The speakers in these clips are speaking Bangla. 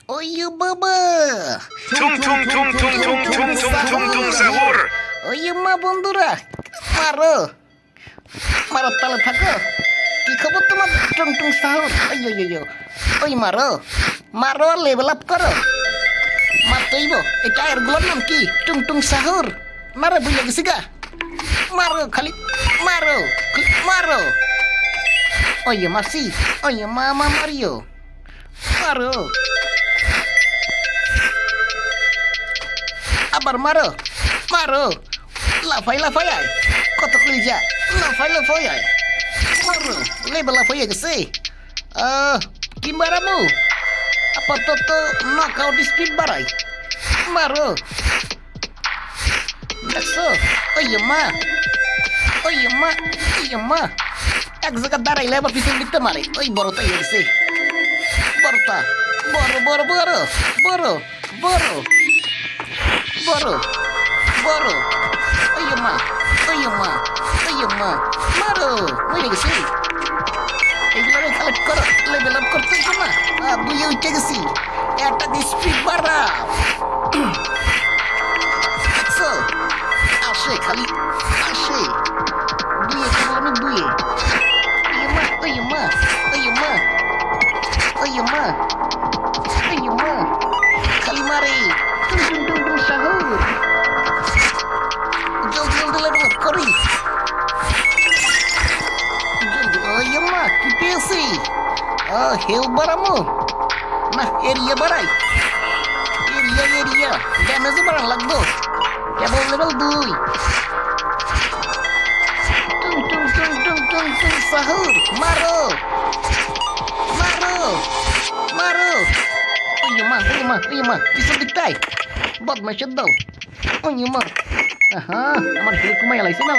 Oh iya baba. tung tung tung tung tung tung tung tung tung sahur. Oh iya মা বন্ধুরা মারো মারো তালে থাকো কি খবর তোমার টুং টুং সাহুর ওই মারো মারো লেভেল আপ করো মারতেইব এটা এরগুলোর নাম কি টুং টুং সাহুর মারো বুঝে গেছি গা মারো খালি মারো মারো ওই মাসি ওই মামা মারিও মারো আবার মারো মারো লাফাই লাফাই আয় কত কলিজা লাফাই লাফাই আয় মারো লেবেল লাফাই গেছে কি মারামু আপাতত নকআউট স্পিড বাড়াই মারো দেখছো ওই মা এক জায়গা দাঁড়াইলে আবার পিছন দিতে মারে ওই বড়টা গেছে বড়টা বড় বড় বড় বড় বড় বড় বড় মারো মরে গেছি এগুলো কালেক্ট করো লেভেল আপ করতে না দুই উঠে গেছি একটা স্পিড বাড়া দেখছো আসে খালি আসে দুয়ে করলাম দুয়ে খালি মারে সাহুর জলদি জলদি লেভেল আপ করি কি পেয়েছি হেল বাড়ামো না এরিয়া বাড়াই এরিয়া ড্যামেজও বাড়ান লাগবো কেবল লেভেল 2 টুং সাহুর মারো মারো মারো ওই মা পিছন দিকটাই বদমাইশের দল ওই মা আমার হেল কমাই লাইছে না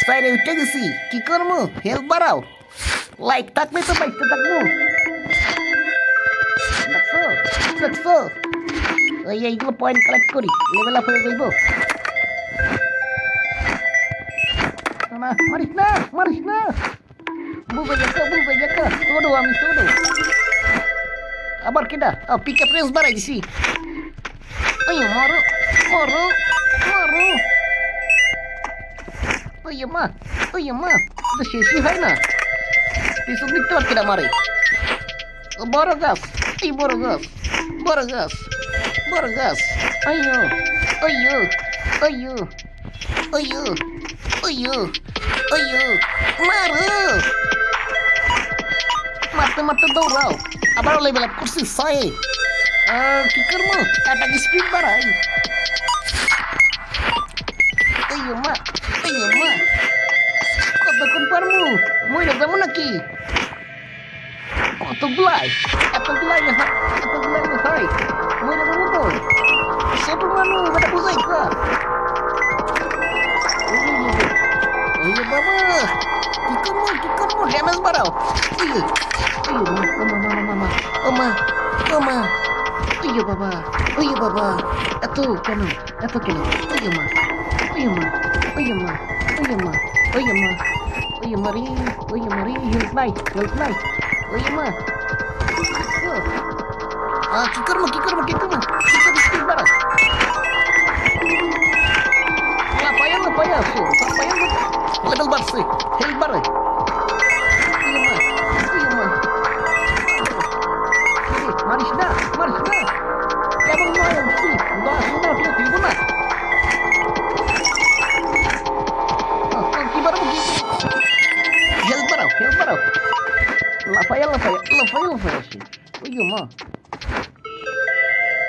সাইডে উঠে গেছি কি করবো হেল্প বাড়াও লাইক থাকলে তো বাইতে থাকবো দেখছো ওই এইগুলো পয়েন্ট কালেক্ট করি লেভেল আপ হয়ে যাইব মারিস না বুঝে যাক ছোড়ো আমি ছোড়ো আবার কেডা পিক আপ রেঞ্জ বাড়াই দিছি ওই মারো ওই মা তো শেষই হয় না পিছন দিকতে পারছি না মারে বড় গাছ এই বড় গাছ মারো মারতে দৌড়াও আবার লেভেল আপ করছি 6 কি করবো একটা স্পিড বাড়াই মা কতক্ষণ পারবো মরে যাবো নাকি এতগুলাই না হয় মরে যাবো তো ছোট মানুষ এটা বুঝাই বাবা কি করবো ড্যামেজ বাড়াও বাবা এত কেন Marie, health light. Kikar mo. Kikar speed bara. Lapayan. Level bar se. Health bar. Maris na. Level mo yan si. Tigo na. Health বাড়াও লাফাইয়া আসি ওই মা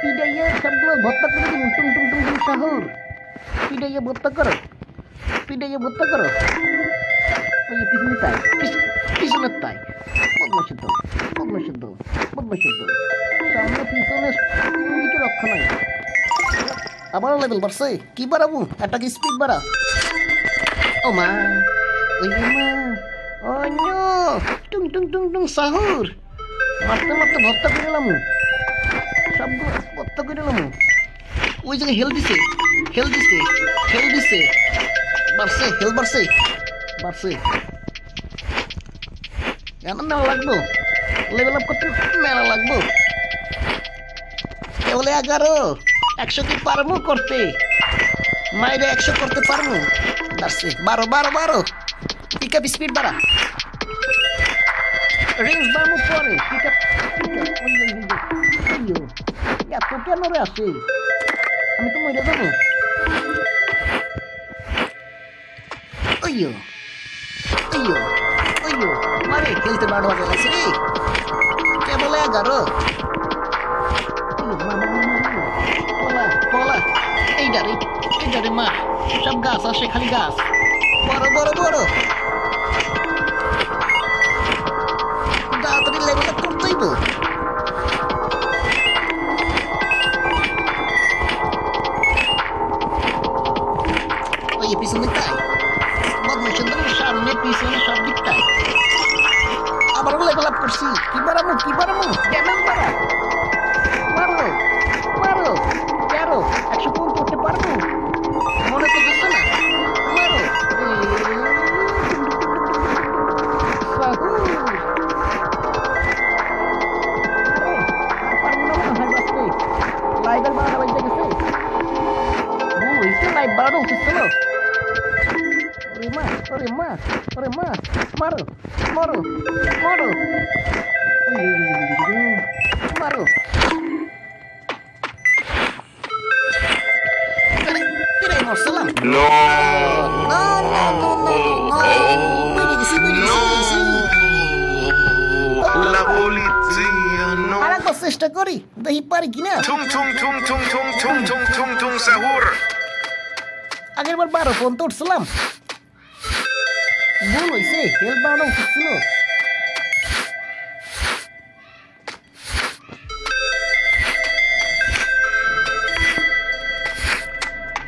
পিডাইয়া সবগুলো ভর্তা করে দিন টুং সাহুর পিডাইয়া ভর্তা করো ওই পিছনে তাই বদমাশের দল সামনে পিছনে দিকে রক্ষা নাই আবারও লেভেল বাড়ছে কি বাড়াবো একটা স্পিড বাড়া ও মা ওই মা Oh no! Tung sahur! Mata ভর্তা করে এলাম সবগুলো ভর্তা করে এলাম ওই জায়গায় হেল দিছে বাড়ছে কেন মেলা লাগবো লেভেল আপ করতে মেলা লাগবো 11 100 কি পারমু করতে মাইরে 100 করতে পারমু দাসে 12 পিক আপ স্পিড বাড়া রিংস বাড়মু পরে পিক আপ ওই এত কেন রে আসে আমি তো মরে যাবো ওইয়ো মারে খেলতে বাড়ো লাগছে রে কেবল 11 পলা এইটা রে মা সব গাছ আসে খালি গাছ বড় তাড়াতাড়ি লেভেল আপ করতেই তো ওই পিছনে তাই বদমাইশের সামনে পিছনে সব দিক তাই আবারও লেভেল আপ করছি কি বাড়ামু ড্যামেজ বাড়া মারো 100 কোন করতে পারবো মনে তো দিচ্ছে না মারো লাইভের বাড়া বাইতে গেছে লাইভ বাড়ানো উচিত ছিল ওরে মা মারো মারো মরছিলাম No. La polizia no. আরেকবার চেষ্টা করি দেখি পারি কিনা Tung sahur. আগের বার 12 ফোন তো উঠছিলাম ভুল হয়েছে হেল্প বাড়ানো উচিত ছিল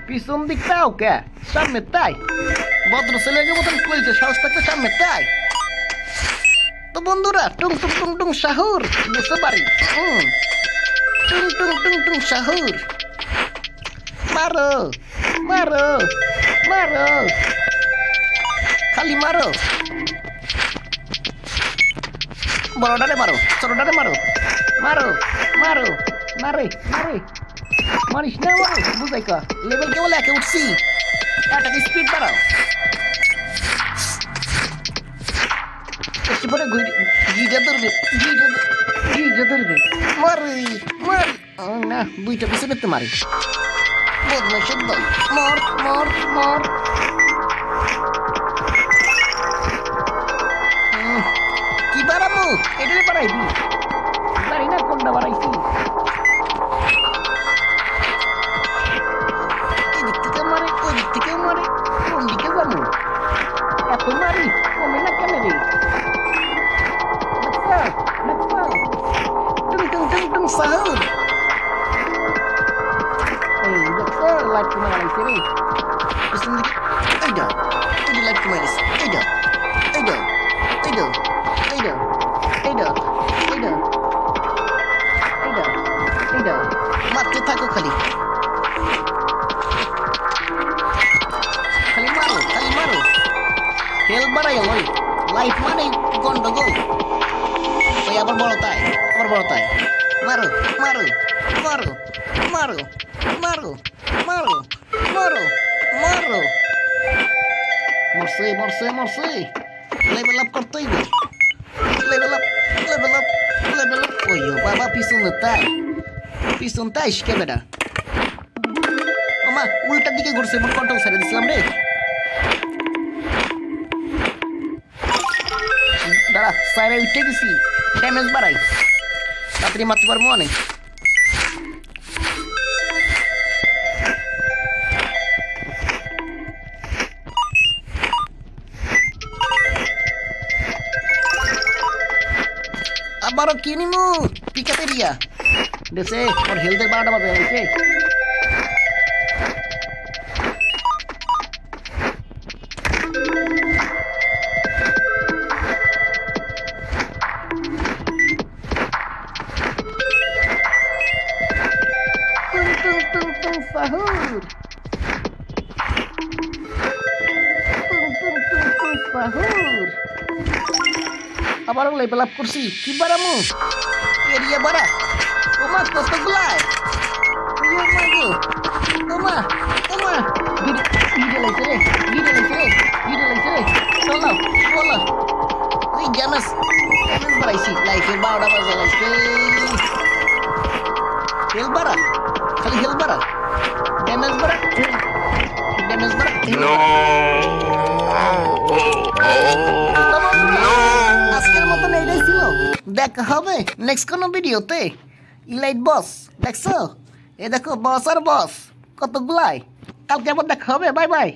পিছন দিকটাও কে সামনে তাই ভদ্র ছেলের মতন কইছে সাহস থাকলে সামনে তাই তো বন্ধুরা টুং শাহুর বুঝতে পারি টুং শাহুর মারো খালি মারো বড়টারে মারো ছোটটারে মারো মারে মারিস না মারো বুঝাই কা লেভেল কেবল একে উঠছি এটাকে স্পিড বাড়াও একটু পরে জিজা ধরবে মার না দুইটা পিছনে তো মারি বদমাইশের দল মর কি বাড়াবো এটারে বাড়াইবি জানি না কোনটা বাড়াইছি এদিক থেকে মারে ওই দিক থেকে মারে কোন দিকে যাবো এত মারি কমে না কেন রে টুং সাহুর এই দেখো লাইট কমে গেছে রে পিছন দিকে এই লাইট কমে গেছে মারতে থাকো খালি মারো হেল বাড়াই ওই লাইফ মানে গন্ডগোল ওই আবার বড় তাই মারো মরছে লেভেল আপ করতেই লেভেল আপ ওইও বাবা পিছন তাই শিখে বেটা আমা উল্টার দিকে ঘুরছে মোট কন্ট্রোল ছেড়ে দিছিলাম রে দাঁড়া সাইরে উঠে গেছি ড্যামেজ বাড়াই তাড়াতাড়ি মারতে পারবো অনেক আবারও কিনিমু পিকাতে দিয়া দেশে ওর হেলথের 12টা বাজে গেছে sahur. Sahur. আবারও লেভেল আপ করছি কি বাড়ামু এরিয়া বাড়া ও ওমা কতগুলাই ওমা ভিডিও লাইছে রে চলো ওই জানাস বাড়াইছি লাইফের 12টা বাজে লাইছে হেল বাড়া খালি হেল বাড়া ড্যামেজ বাড়া No. আজকের মতন এইটাই ছিল দেখা হবে নেক্সট কোনো ভিডিওতে ইলাইট বস দেখছো এ দেখো বস আর বস কতগুলাই কালকে আবার দেখা হবে বাই বাই